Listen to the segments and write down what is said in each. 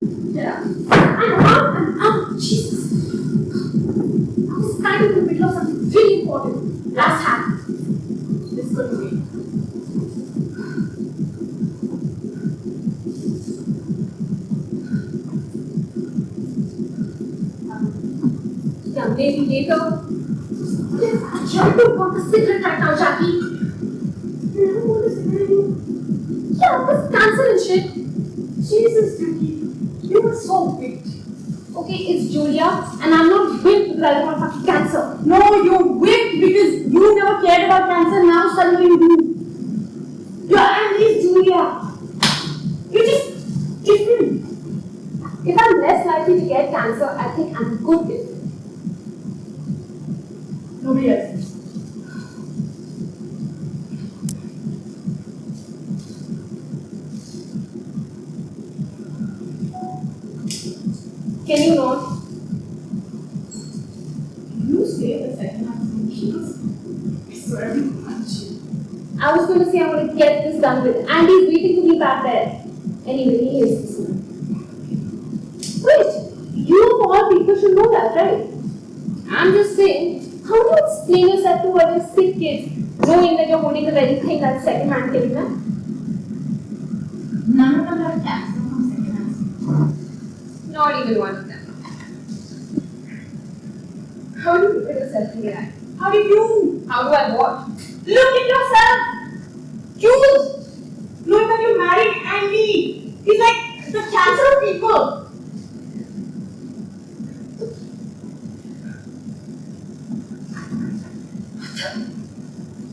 Yeah. I'm Jesus. I was standing in the middle of something really important. Last hand. This couldn't wait. Yeah, maybe later. Yes, I don't want a cigarette right now, Jackie. You don't want a cigarette? Yeah, this cancer and shit. Jesus, Julie. You were so wicked. Okay, it's Julia, and I'm not whipped because I don't want fucking cancer. No, you're whipped because you never cared about cancer, now suddenly you do. You're angry, Julia. You're just different. If I'm less likely to get cancer, I think I'm good with it. Nobody else is. Can you not? You say the second half sentence. I swear I will punch you. I was going to say I'm going to get this done with. Andy's waiting for me back there. Anyway, he is this one. Wait, you of all people should know that, right? I'm just saying, how do you explain yourself to all your sick kids, knowing that you're holding the very thing that's second-hand killing them? None of them have cancer from second-hand. Not even one of them. How do you look at yourself in the eye? How do you? How do I what? Look at yourself! Choose! Knowing that you're married and me. He's like the cancer of people.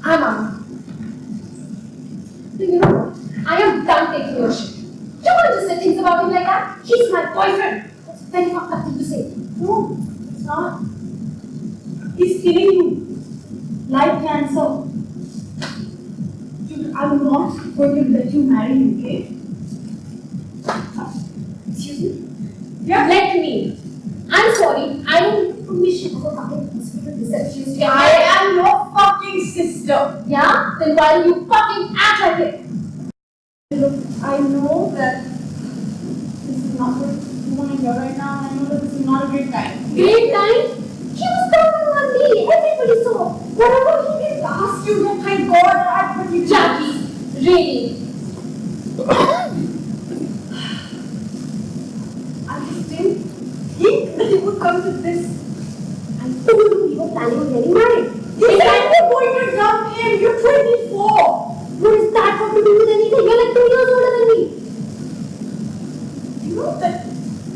I'm out. You know what? I am done taking your shit. You can't just say things about him like that. He's my boyfriend. That's a very fucked up thing to say. No, it's not. He's killing you. Like cancer. Dude, I'm not going to let you marry him, okay? Excuse me? Yeah. Let me. I'm sorry. I don't need permission of a fucking hospital receptionist. I am your fucking sister. Yeah? Then why do you fucking act like it? Look, I know that this is not what you want to hear right now, and I know that this is not a great time. Great time? He was counting on me. Everybody saw. Whatever he did ask you, oh my God, I put you. Jackie, really? I just didn't think that it would come to this. I told you we were planning on getting married. You said you're going to jump in. You're 24. What is that got to do with anything? You're like 2 years older than me. You know that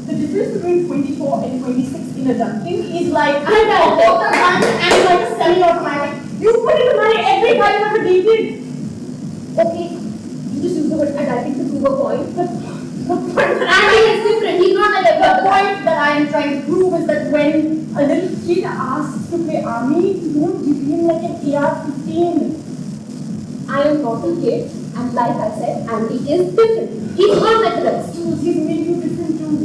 the difference between 24 and 26 in adulting is like a automatic and like a semi-automatic. You put it to marry every guy you ever dated. Okay, you just use the word adulting to prove a point, but the point that I is different. He's not like the point that I am trying to prove is that when a little kid asks to play army, you don't give him like an AR-15. I am not a kid, and like I said, Andy is different. He's not like the rest. He's made you different too.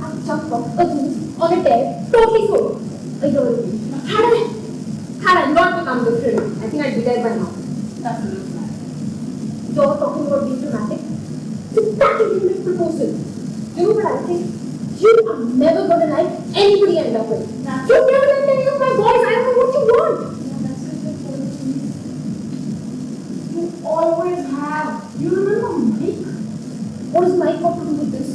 I jumped off a roof on a tear, totally solo. A year ago. Had I not become different, I think I'd be dead by now. That's a little dramatic. You're talking about being dramatic? It's that is your proposal. You know what I think? You are never gonna like anybody I end up with. You've never liked any of my boys. I don't know what you want. You always have. You remember Mike? What does Mike got to do with this?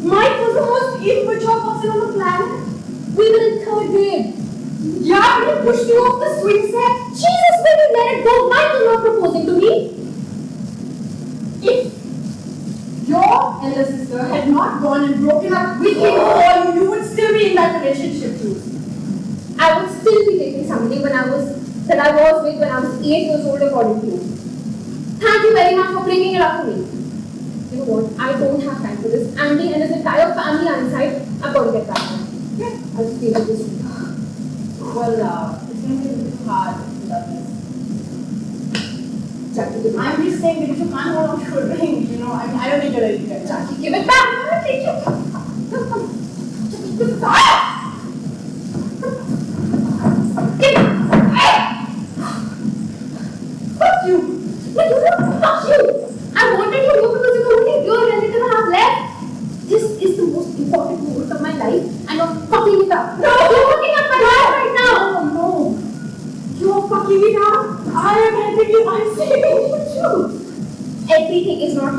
Mike was the most immature person on the planet. We were in 3rd grade. Yeah, but he pushed you off the swing set. Jesus, when you let it go, Mike is not proposing to me. If your elder sister had not gone and broken up with him for you, you would still be in that relationship too. I would still be dating somebody that I was with when I was 8 years old, according to you. Thank you very much for bringing it up to me. You know what? I don't have time for this. Andy and his entire family are inside. I've got to get back. Yeah, I'll just deal with this. Well, it's going to be a little hard without this. Jackie, I'm just saying that if you can't hold on to a ring, you know, I don't think you're ready to get Jackie, give it back. I'm going to take you. Give it back. Fuck you. Fuck you. I wanted to know because you're the only girl relative I have left.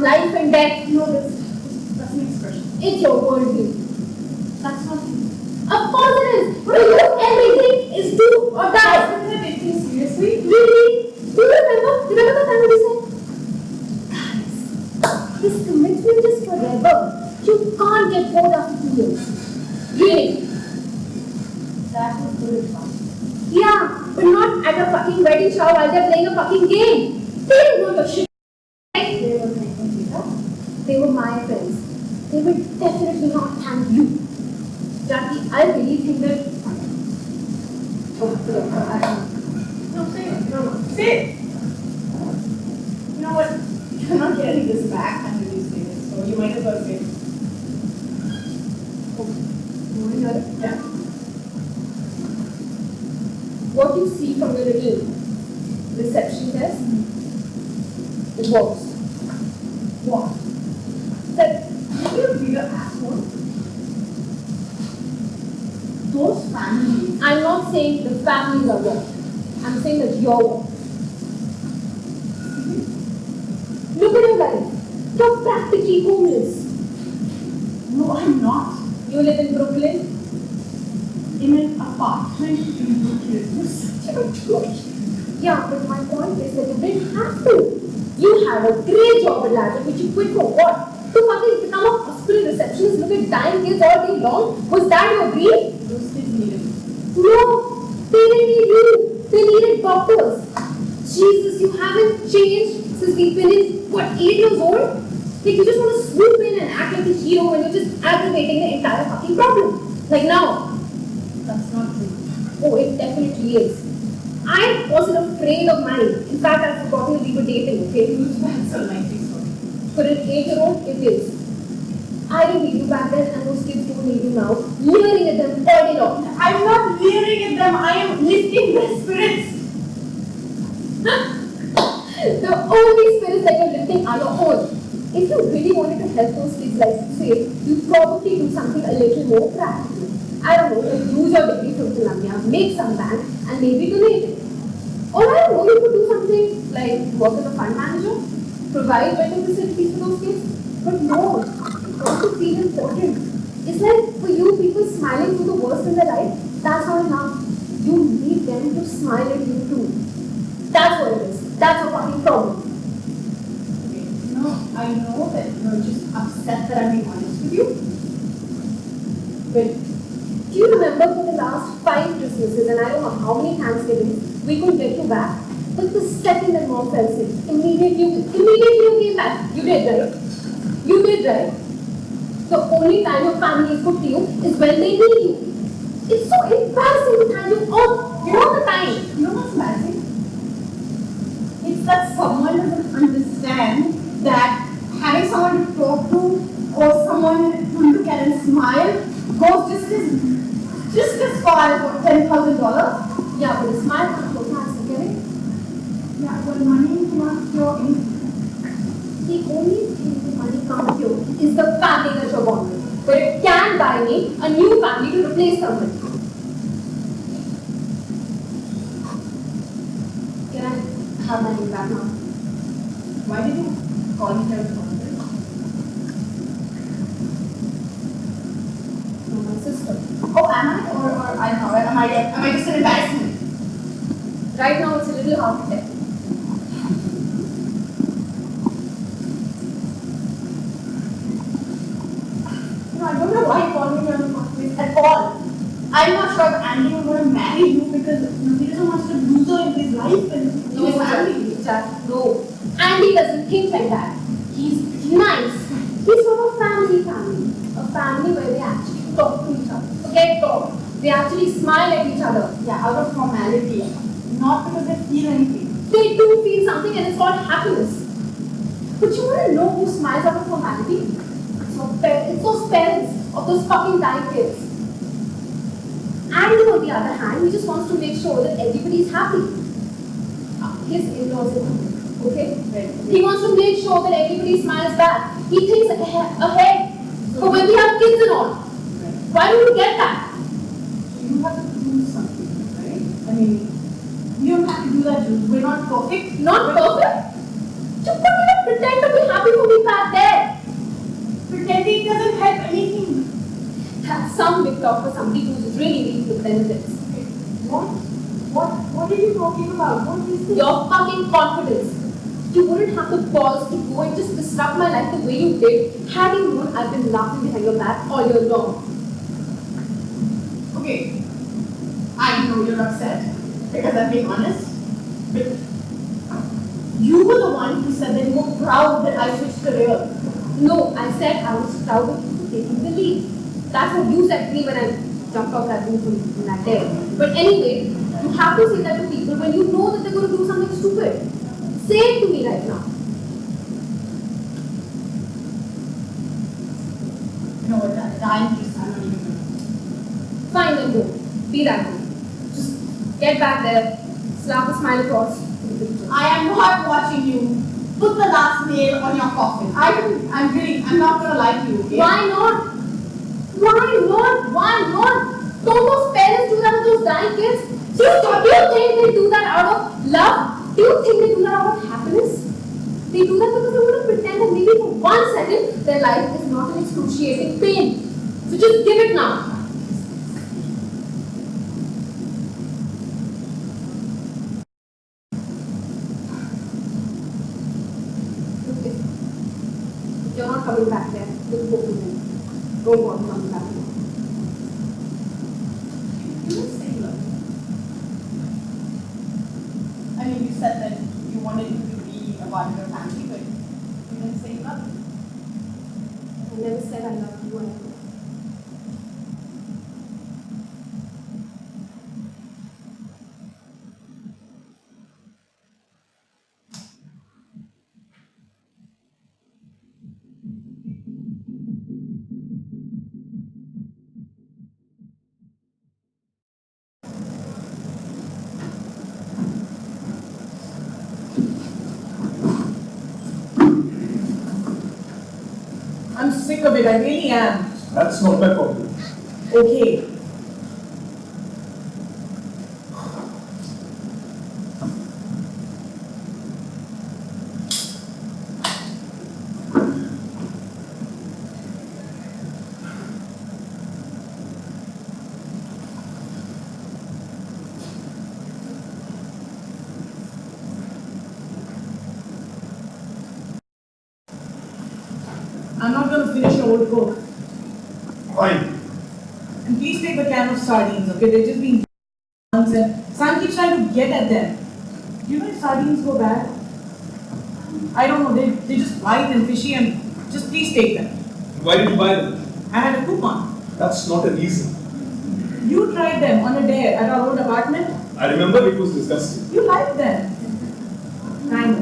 on life and death. No, that's an expression. It's your worldview. That's not true. Of course it is. For you, everything is do or die. Doesn't that take things seriously? Really? Do you remember? Remember the time we said, guys, this commitment is forever. You can't get bored after 2 years. Really? That was good advice. Yeah, but not at a fucking wedding shower while they're playing a fucking game. They didn't know your shit. They were making it up. They were my friends. They will definitely not thank you. Jackie, I really think that. Oh, No, say it. No. Say it. You know what? You're not getting this back until you say it, so you might as well say it. You want to hear it? Yeah. What you see from the little reception desk, it works. What? That You're a bigger asshole. Those families. I'm not saying the families are wrong. I'm saying that you're wrong. Look at your life. You're practically homeless. No, I'm not. You live in Brooklyn. In an apartment in Brooklyn. You're such a bitch. Yeah, but my point is that you didn't have to. You have a great job at Ladder, which you quit for what? To fucking become a hospital receptionist, look at dying kids all day long? Was that your dream? Those kids need it. No, they didn't need you. They needed doctors. Jesus, you haven't changed since we've been in, what, 8 years old? Like, you just want to swoop in and act like a hero when you're just aggravating the entire fucking problem. Like now. That's not true. Oh, it definitely is. I wasn't afraid of money. In fact, I've forgotten that we were dating, okay? That's a likely story. For an 8-year-old, it is. I didn't need you back then, and those kids don't need you now. Leering at them all day long. I'm not leering at them. I am lifting their spirits. The only spirits that you're lifting are your own. If you really wanted to help those kids, like you say, you'd probably do something a little more practical. I don't know, like use your degree from Columbia, make some bank, and maybe donate it. Or I don't know, you could do something like work as a fund manager, provide better facilities for those kids. But no, you got to feel important. It's like for you, people smiling through the worst in their life, that's not enough. You need them to smile at you too. That's what it is. That's your fucking problem. Okay. No, I know that you're just upset that I'm being honest with you. But do you remember for the last 5 Christmases, and I don't know how many Thanksgivings, we couldn't get you back? But the second that mom fell sick, immediately you came back. You did, right? You did, right? The only time your family is good to you is when they need you. It's so embarrassing to thank you all the time. You know what's embarrassing? It's that someone doesn't understand that having someone to talk to or someone to look at and smile goes just as far as what, $10,000? Yeah, but a smile can't go fast, okay? Yeah, but money cannot cure anything. The only thing the money can't cure is the family that you're born with. But it can buy me a new family to replace someone. Can I have my name back now? Why did you call me here? No, my sister. Oh, am I? Or I don't know. Am I just an embarrassment? Right now it's a little hard to tell. No, I don't know why you called me here on the first place at all. I'm not sure if Andy was going to marry you because he doesn't want to loser in his life and in his family. Jack, no. Andy doesn't think like that. He's nice. He's from a family. A family where they actually talk to each other. Forget talk. They actually smile at each other. Yeah, out of formality. Not because they feel anything. They do feel something and it's called happiness. But you want to know who smiles out of formality? It's those parents of those fucking dying kids. Andy, on the other hand, he just wants to make sure that everybody's happy. His in-laws are happy, okay? Right. He wants to make sure that everybody smiles back. He thinks ahead for when we have kids and all. Right. Why don't you get that? You have to do something, right? I mean, you don't have to do that. We're not perfect. Not perfect? You couldn't even Pretend to be happy for me back there. Pretending doesn't help anything. That's some big talk for somebody who's really reaping the benefits. What are you talking about? What is this? Your fucking confidence. You wouldn't have the balls to go and just disrupt my life the way you did had you known I've been laughing behind your back all year long. Okay, I know you're upset because I'm being honest, but you were the one who said that you were proud that I switched career. No, I said I was proud of you for taking the lead. That's what you said to me when I jumped off that roof from that day. But anyway, you have to say that to people when you know that they're going to do something stupid. Say it to me right now. No, I'm not even going to. Fine, then go. Be that way. Just get back there, slap a smile across. I am not watching you. Put the last nail on your coffin. I'm not going to lie to you. Okay? Why not? Why not? Why not? Don't those parents do that with those dying kids? Do you think they do that out of love? Do you think they do that out of happiness? They do that because they want to pretend that maybe for 1 second their life is not an excruciating pain. So just give it now. If you're not coming back there, just go to them. Don't want to come back. You didn't say love. I mean, you said that you wanted him to be a part of your family, but you didn't say love. I never said I love you ever. I'm sick of it, I really am. That's not my problem. Okay. I'm not going to finish your old coke. Fine. And please take the can of sardines, okay? They're just being and Sam keeps trying to get at them. Do you know if sardines go bad? I don't know, they're just white and fishy and just please take them. Why did you buy them? I had a coupon. That's not a reason. You tried them on a dare at our old apartment. I remember it was disgusting. You liked them. Kind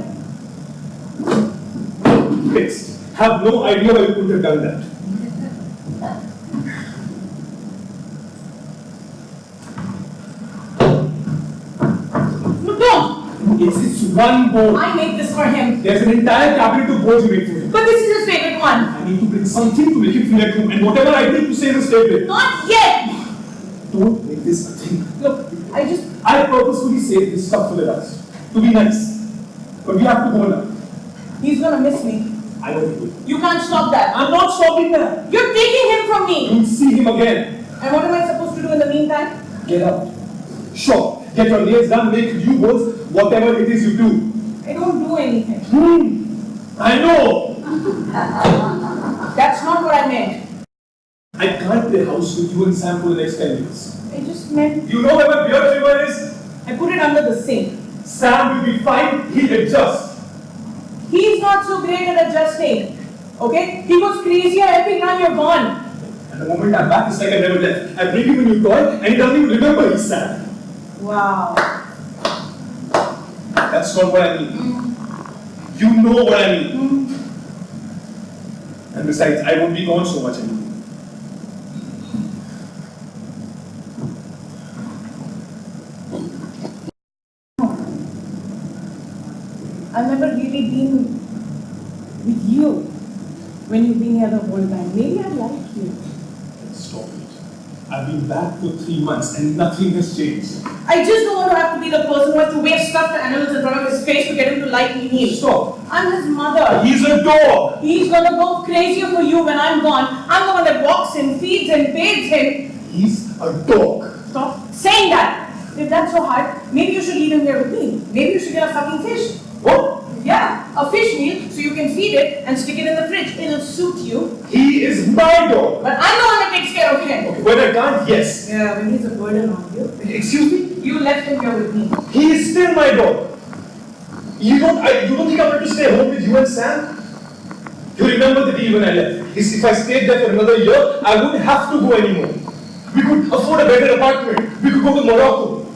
of. Fixed. Have no idea why you could have done that. No, don't! It's one bowl. I made this for him. There's an entire cabinet of bowls you made for him. But this is his favorite one. I need to bring something to make him feel at home, and whatever I think to say is favorite. Not yet! Don't make this a thing. Look, I purposefully saved this stuff for the last. To be nice. But we have to go now. he's gonna miss me. I won't do it. You can't stop that. I'm not stopping that. You're taking him from me. You'll see him again. And what am I supposed to do in the meantime? Get out. Sure. Get your nails done, make new ones, whatever it is you do. I don't do anything. I know. That's not what I meant. I can't play house with you and Sam for the next 10 years. I just meant You know where my beer trimmer is? I put it under the sink. Sam will be fine, he'll adjust. He's not so great at adjusting. Okay? He goes crazier every time you're gone. And the moment I'm back, it's like I never left. I bring him a new toy and he doesn't even remember he's Sam. Wow. That's not what I mean. You know what I mean. And besides, I won't be gone so much anymore. I've never really been with you when you've been here the whole time. Maybe I like you. Stop it. I've been back for 3 months and nothing has changed. I just don't want to have to be the person who has to wave stuffed animals in front of his face to get him to like me. Stop. I'm his mother. He's a dog. He's gonna go crazier for you when I'm gone. I'm the one that walks him, feeds him, bathes him. He's a dog. Stop saying that. If that's so hard, maybe you should leave him here with me. Maybe you should get a fucking fish. What? Yeah, a fish meal so you can feed it and stick it in the fridge. It'll suit you. He is my dog. But I'm the one that takes care of him. Okay, when I can't, yes. Yeah, when he's a burden on you. Excuse me? You left him here with me. He is still my dog. You don't think I'm going to stay home with you and Sam? You remember the day when I left? If I stayed there for another year, I wouldn't have to go anymore. We could afford a better apartment. We could go to Morocco.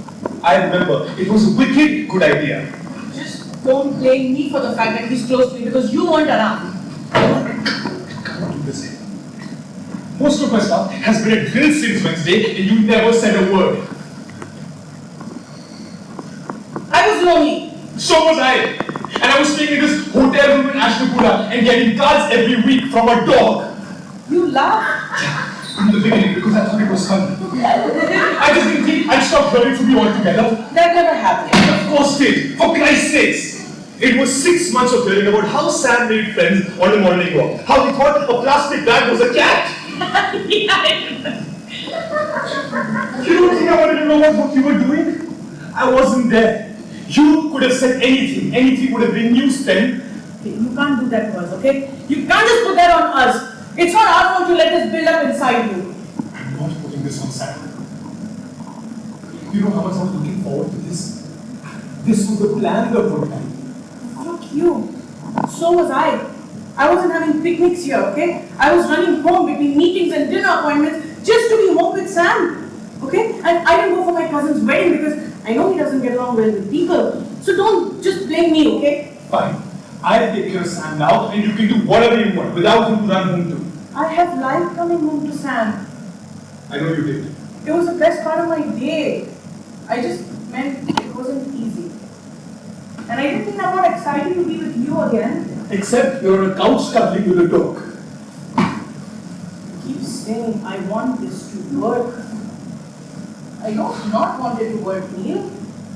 I remember. It was a wicked good idea. Just don't blame me for the fact that he's close to me because you weren't around. Don't do this. Most of my stuff has been at drill since Wednesday and you never said a word. I was lonely. So was I. And I was staying in this hotel room in Ashnapura and getting cards every week from a dog. You laughed? In the beginning because I thought it was fun. I just didn't think I'd stop learning from you altogether. That never happened. Of course it did. For Christ's sakes. It was 6 months of hearing about how Sam made friends on a morning walk. How he thought a plastic bag was a cat. You don't think I wanted to know what you were doing? I wasn't there. You could have said anything. Anything would have been news then. You can't do that to us, okay? You can't just put that on us. It's not our fault to let this build up inside you. I'm not putting this on Sam. You know how much I was looking forward to this? This was the plan the whole time. Fuck you. So was I. I wasn't having picnics here, okay? I was running home between meetings and dinner appointments just to be home with Sam. Okay? And I didn't go for my cousin's wedding because I know he doesn't get along well with people. So don't just blame me, okay? Fine. I'll take care of Sam now and you can do whatever you want without him to run home to. I have liked coming home to Sam. I know you did. It was the best part of my day. I just meant it wasn't easy. And I didn't think I'm not excited to be with you again. Except you're on a couch cuddling with a dog. You keep saying I want this to work. I don't not want it to work, Neil.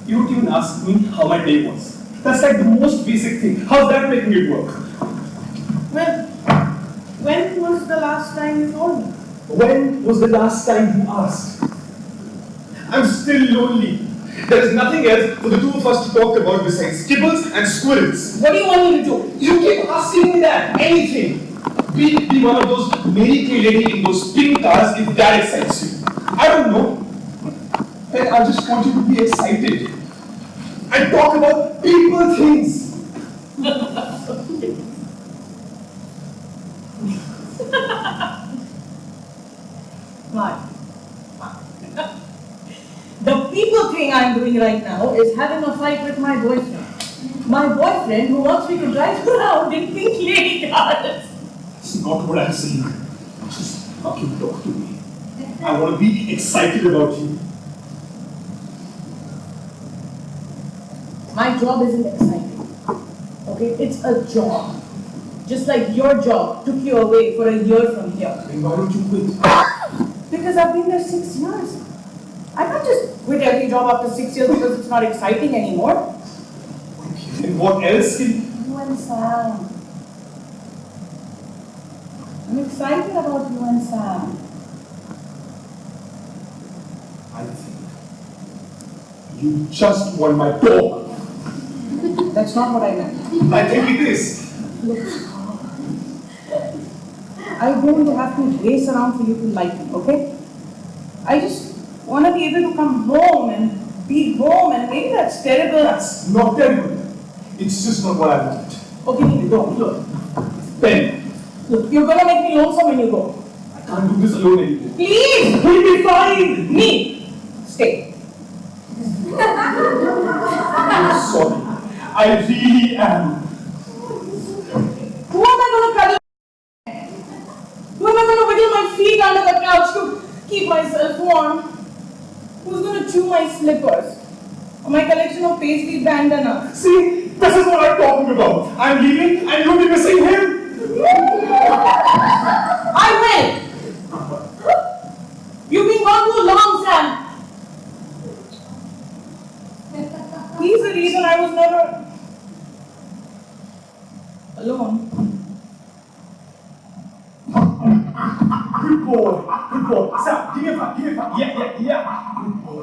You don't even ask me how my day was. That's like the most basic thing. How's that making it work? Well, when was the last time you told me? When was the last time you asked? I'm still lonely. There is nothing else for the two of us to talk about besides kibbles and squirrels. What do you want me to do? You keep asking me that. Anything. Be one of those Mary Kay lady in those pink cars if that excites you. I don't know. I just want you to be excited. And talk about people things. Why? The people thing I'm doing right now is having a fight with my boyfriend. My boyfriend who wants me to drive around in pink lady cars. It's not what I'm saying. Just fucking talk to me. I want to be excited about you. My job isn't exciting. Okay? It's a job. Just like your job took you away for a year from here. Then why don't you quit? Because I've been there 6 years. I can't just quit every job after 6 years because it's not exciting anymore. And what else can... You and Sam. I'm excited about you and Sam. I think you just want my dog. That's not what I meant. I think it is. Look, I don't have to race around for you to like me, okay? I just want to be able to come home and be home, and maybe that's terrible. That's not terrible. It's just not what I want. Okay, don't. Look. Ben, Look, you're gonna make me lonesome when you go. I can't do this alone anymore. Please! We'll be fine! Me! Stay. I'm sorry. I really am. Who am I gonna cuddle? Who am I gonna wiggle my feet under the couch to keep myself warm? Who's gonna chew my slippers? Or my collection of paisley bandana? See, this is what I'm talking about. I'm leaving and you'll be missing him. I will! You've been gone too long, Sam. He's the reason I was never... boy. Good boy. Sam, give me a five. Give me a five. Yeah. Good boy.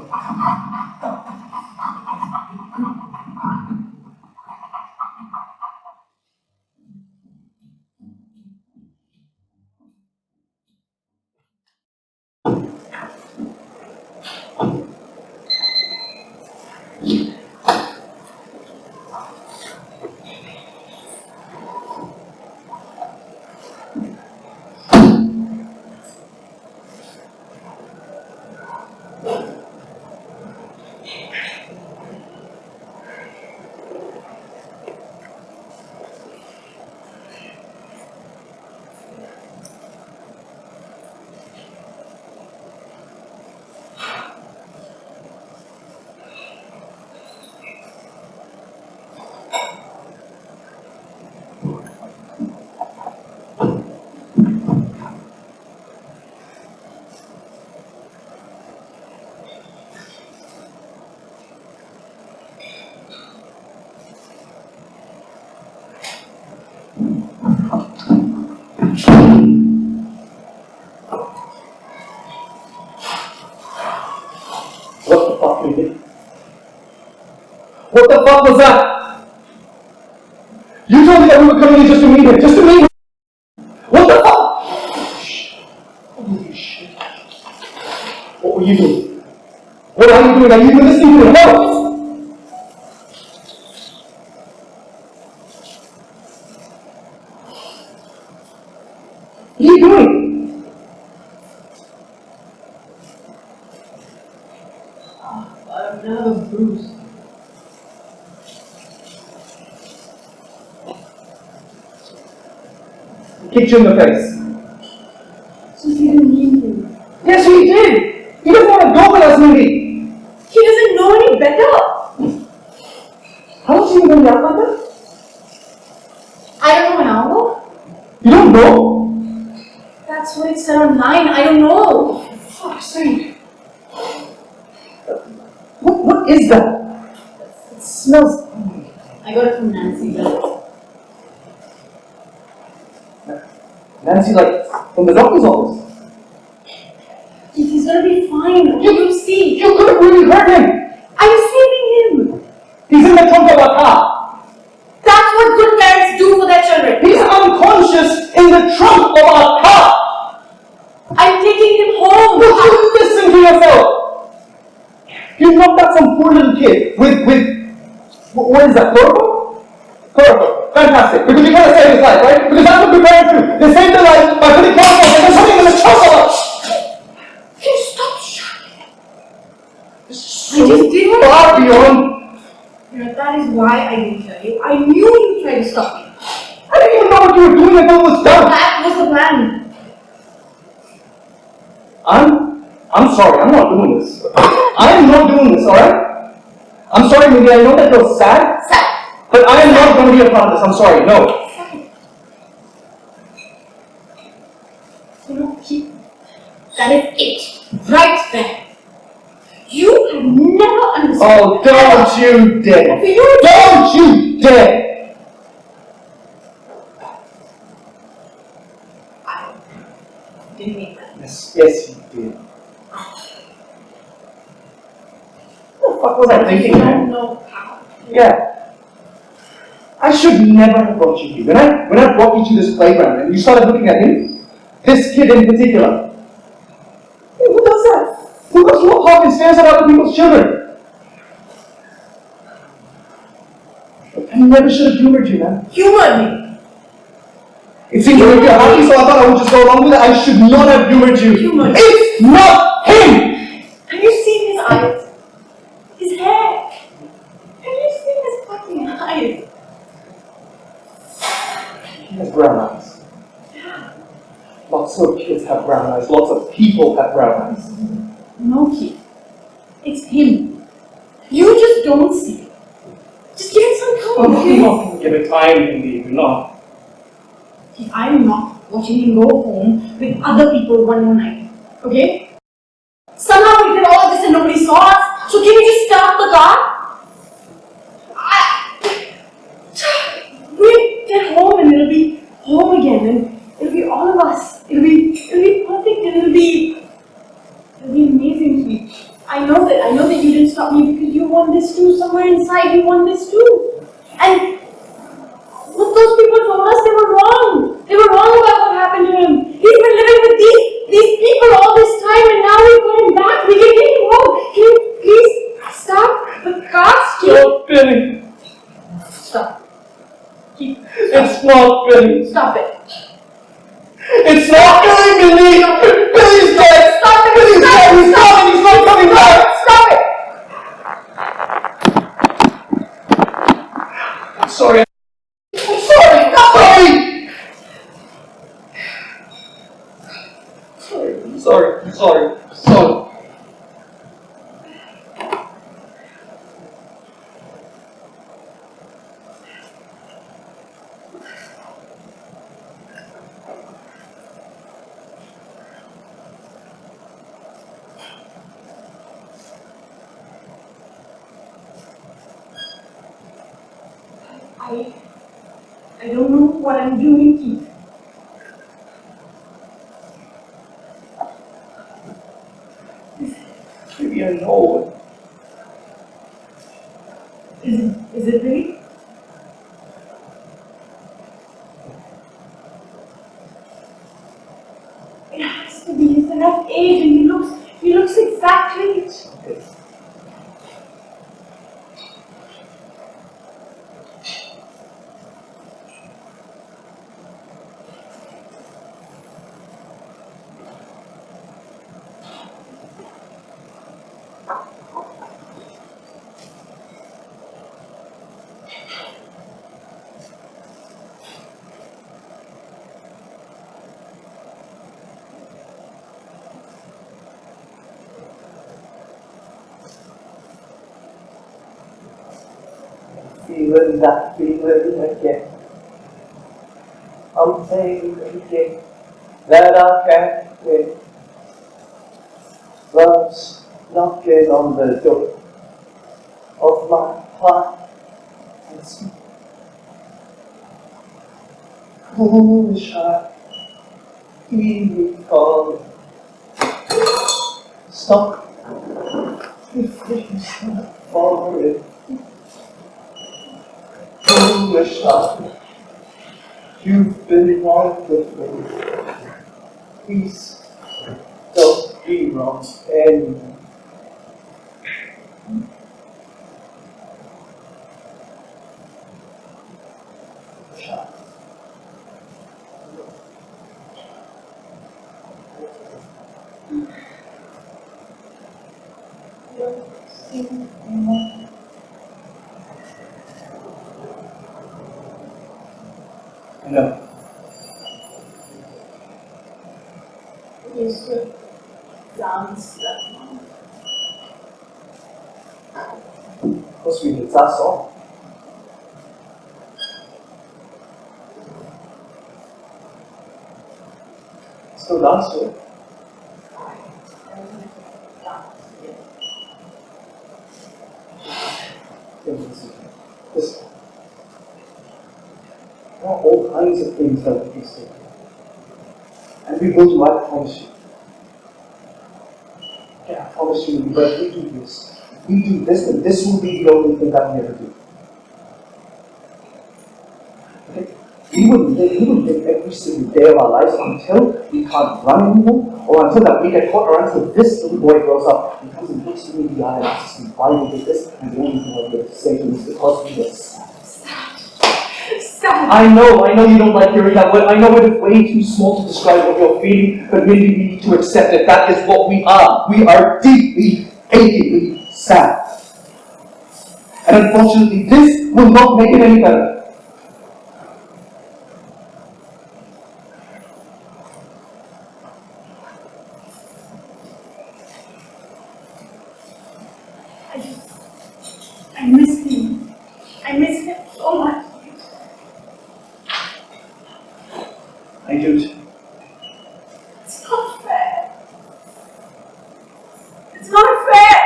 What the fuck, Mindy? What the fuck was that? You told me that we were coming in just to meet him. Just to meet him. What the fuck? Holy shit. What were you doing? What are you doing? Are you even listening to him? No! What are you doing? I've never bruised. Kicked you in the face. So he didn't mean to. Yes, he did! He doesn't want to go with us, Mindy! He doesn't know any better. How much are you going to yell like that? I don't know an hour. You don't know? That's what it said online. I don't know. Fuck's sake. What is that? It smells. I got it from Nancy. Nancy, like, from the doctor's office. He's gonna be fine. You'll see. You could have really hurt him! I'm saving him. He's in the trunk of our car. That's what good parents do for their children. He's unconscious in the trunk of our car! I'm taking him home. Would you listen to yourself? You knocked out some poor little kid with what is that, chloroform? Chloroform. Fantastic. Because you're going to save his life, right? Because that's what good parents do. They save their life by putting chloroform and something in the trunk of us. Can you stop shouting? So I just did far beyond. You know, that is why I didn't tell you. I knew you tried to stop me. I didn't even know what you were doing until it was done. That was the plan. I'm sorry, I'm not doing this. I am not doing this, alright? I'm sorry, Mindy, I know that you're sad. Sad. But I am not going to be a part of this, I'm sorry, no. You know, that is it. Right there. You have never understood. Oh, don't you dare. For you, Don't you dare. I didn't mean that. Yes, you did. What the fuck was I thinking, I man? don't know how. Yeah. I should never have brought you here. When I brought you to this playground and you started looking at him, this kid in particular. Hey, who does that? Who goes to a park and stares at other people's children? I never should have humored you, man. Humor me. It seemed to make you happy, so I thought I would just go along with it. I should not have humored you. Humored. It's not him! Have you seen his eyes? His hair? Have you seen his fucking eyes? He has brown eyes. Lots of kids have brown eyes. Lots of people have brown eyes. No, kid. It's him. You just don't see it. Just give it some time, okay? I'm not going to give it time, Indy. You're not. I'm not watching him go home with other people one more night. Okay? Somehow we did all of this and nobody saw us. So can we just start the car? We'll get home and it'll be home again and it'll be all of us. It'll be perfect and it'll be amazing, Keith. I know that you didn't stop me because you want this too. Somewhere inside you want this too. And what those people told us, they were wrong. They were wrong about what happened to him. He's been living with these people all this time and now we're going back. We can take him home. Can you please stop the cops? Stop, Penny. Stop. Keith. It's not Penny. Stop it. It's not Penny, Billy. Billy's dead. Stop it. Billy's dead. He's gone. He's not coming back. Stop it. I'm sorry. I'm sorry. Sorry. I don't know what I'm doing, Keith. Maybe I know. Is it really? It has to be. He's the right age and he looks exactly. Feeling that feeling again. I'm thinking that I can't win. Love's knocking on the door of my heart. It's foolish I hear me calling. Stop if it's not for it. Foolish I, you've been wonderful. Please don't be wrong anymore. No. You used to dance that long. Of course we did, it's our song. Still dance to it. Listen. There are all kinds of things that we can say. And we will do, I promise you. Okay, I promise you, but we do this. If we do this, then this will be the only thing that we ever do. Okay? We will live every single day of our lives until we can't run anymore, or until that we get caught, or until this little boy grows up and comes and looks me in the eye and asks me why we did this, and the only thing I'll be able to say to him is because we were sad. I know you don't like hearing that word. I know it is way too small to describe what you're feeling, but maybe we need to accept that that is what we are. We are deeply, achingly sad. And unfortunately, this will not make it any better. I miss him. I miss him so much. I do. It's not fair. It's not fair.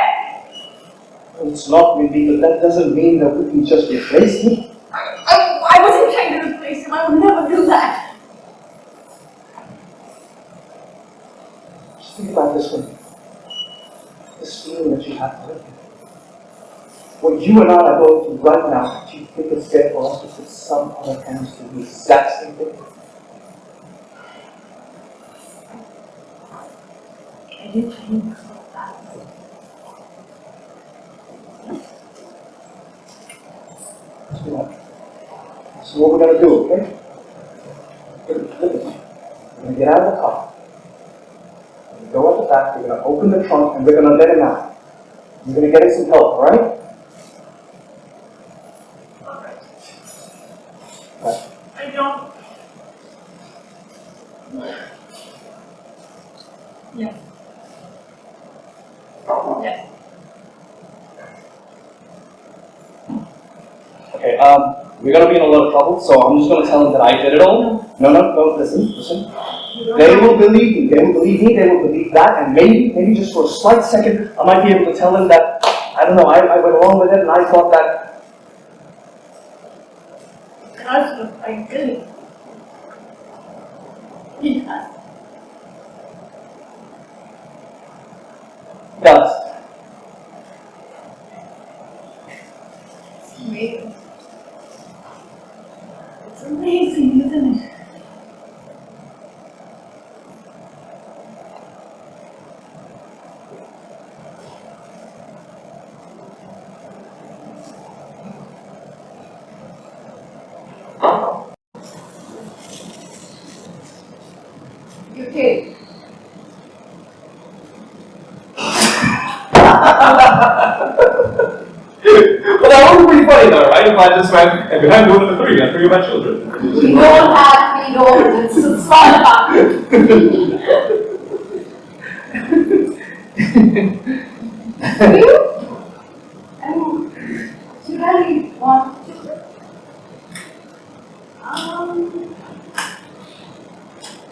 Well, it's not maybe, but that doesn't mean that we can just replace him. I wasn't trying to replace him. I would never do that. Think about this one. This feeling that you have for it. What you and I are going through right now, do you think it's fair for us to put some other parents to the exact same thing? I didn't think about that. So what? That's what we're gonna do, okay? Look at this. We're gonna get out of the car. We're gonna go at the back, we're gonna open the trunk, and we're gonna let him out. You're gonna get him some help, alright? Alright. Right. I don't. Yeah. Yes. Okay, we're gonna be in a lot of trouble, so I'm just gonna tell them that I did it all. No, listen. They will believe me, they will believe that, and maybe just for a slight second, I might be able to tell them that, I don't know, I went along with it and I thought that, That's what I did. Yes. does. It's amazing. It's amazing, isn't it? Okay. Well, that would be pretty funny though, right? If I just went and behind door number 3, and 3 of my children. We don't have 3 doors, it's a small apartment. Do you? I mean, do you really want children?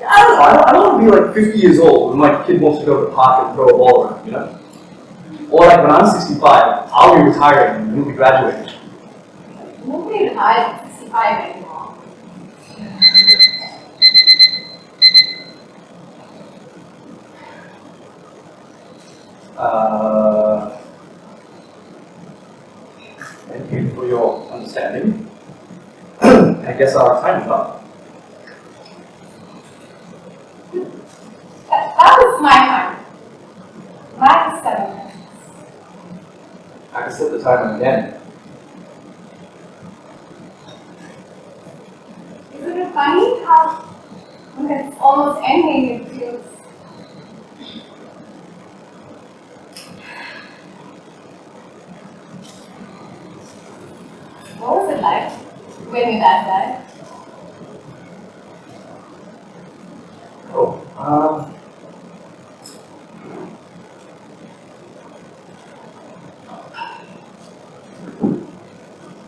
I don't want to be like 50 years old when my kid wants to go to the park and throw a ball around, you know? Or like when I'm 65, I'll be retiring and you'll be graduating. Nobody retired at 65 anymore. Thank you for your understanding. I guess our time is up. That was my time. Mine is 7 minutes. I can set the timer again. Isn't it funny how when it's almost ending it feels what was it like when your dad died? Oh,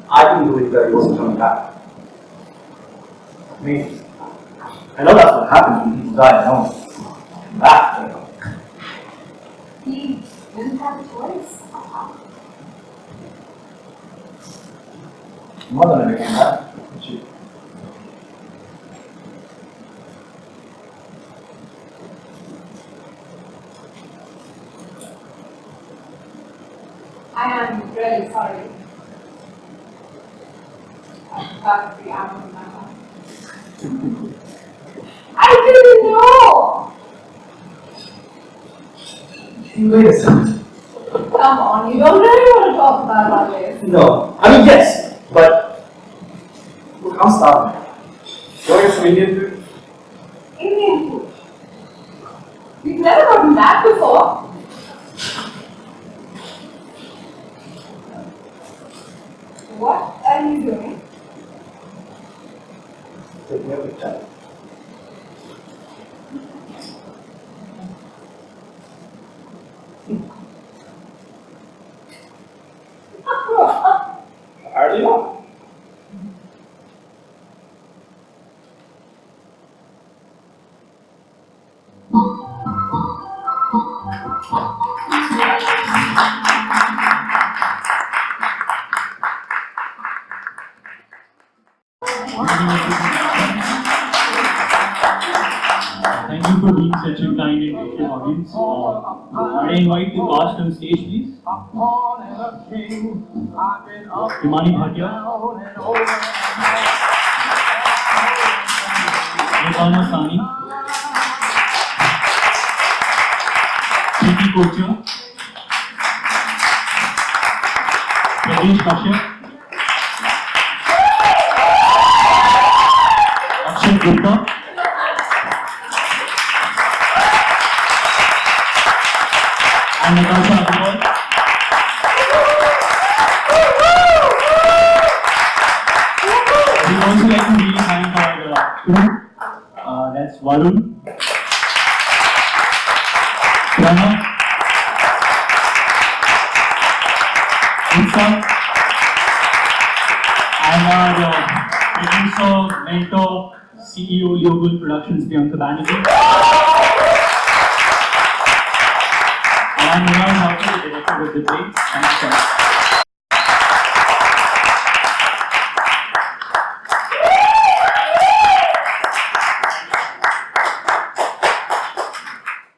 I didn't believe that he wasn't coming back. I mean, I know that's what happens when people die. They don't come back. You know. He didn't have a choice. Your mother never came back, did she? I am really sorry. That would be out of my mouth. I didn't know! Wait a second. Come on, you don't really want to talk about all this. No. I mean, yes, but look, I'm starving. You want to get some Indian food? Indian food. We've never gotten that before. What are you doing? Taking a big time. Hardly not. Thank you. you for being such a kind and patient audience. I invite the cast on stage, please. Himani Bhatia, Nirvana Sani, Preeti Kochar, Pradesh Kashyap, Akshay Gupta, and Natasha Agarwal. We'd also like to really thank our crew. That's Varun, Pranav, Ulsa, and our producer, mentor, CEO, Leogirls Productions, Priyanka Banerjee. And I'm Niraj Thakur, the director of the play. Thanks so much.